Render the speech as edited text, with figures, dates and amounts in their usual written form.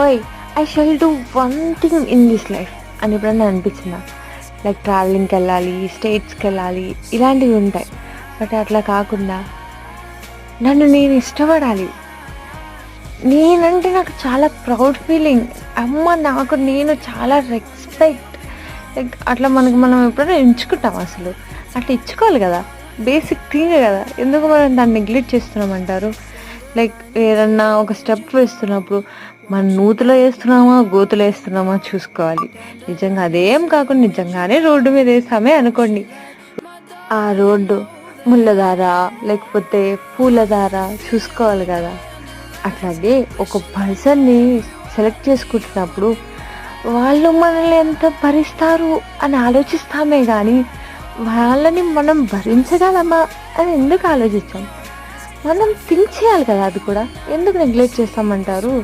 ఓయ్ I shall do one thing in this life అని ఎప్పుడన్నా అనిపించిందా? లైక్ ట్రావెలింగ్కి వెళ్ళాలి, స్టేట్స్కి వెళ్ళాలి, ఇలాంటివి ఉంటాయి. బట్ అట్లా కాకుండా నన్ను నేను ఇష్టపడాలి. నేనంటే నాకు చాలా ప్రౌడ్ ఫీలింగ్. నాకు నేను చాలా రెస్పెక్ట్. లైక్ అట్లా మనం ఎప్పుడైనా ఎంచుకుంటాం అసలు? అట్లా ఇచ్చుకోవాలి కదా, బేసిక్ థింగ్ కదా. ఎందుకు మనం దాన్ని నెగ్లెక్ట్ చేస్తున్నామంటారు? లైక్ ఏదన్నా ఒక స్టెప్ వేస్తున్నప్పుడు మనం నూతులో వేస్తున్నామా గోతులో వేస్తున్నామా చూసుకోవాలి. నిజంగా అదేం కాకుండా నిజంగానే రోడ్డు మీద వేసామే అనుకోండి, ఆ రోడ్డు ముళ్ళదార లేకపోతే పూలదార చూసుకోవాలి కదా. అట్లాగే ఒక పర్సన్ని సెలెక్ట్ చేసుకుంటున్నప్పుడు వాళ్ళు మనల్ని ఎంత భరిస్తారు అని ఆలోచిస్తామే కానీ వాళ్ళని మనం భరించగలమా అని ఎందుకు ఆలోచించాం? మనం థింక్ చేయాలి కదా. అది కూడా ఎందుకు నెగ్లెక్ట్ చేస్తామంటారు?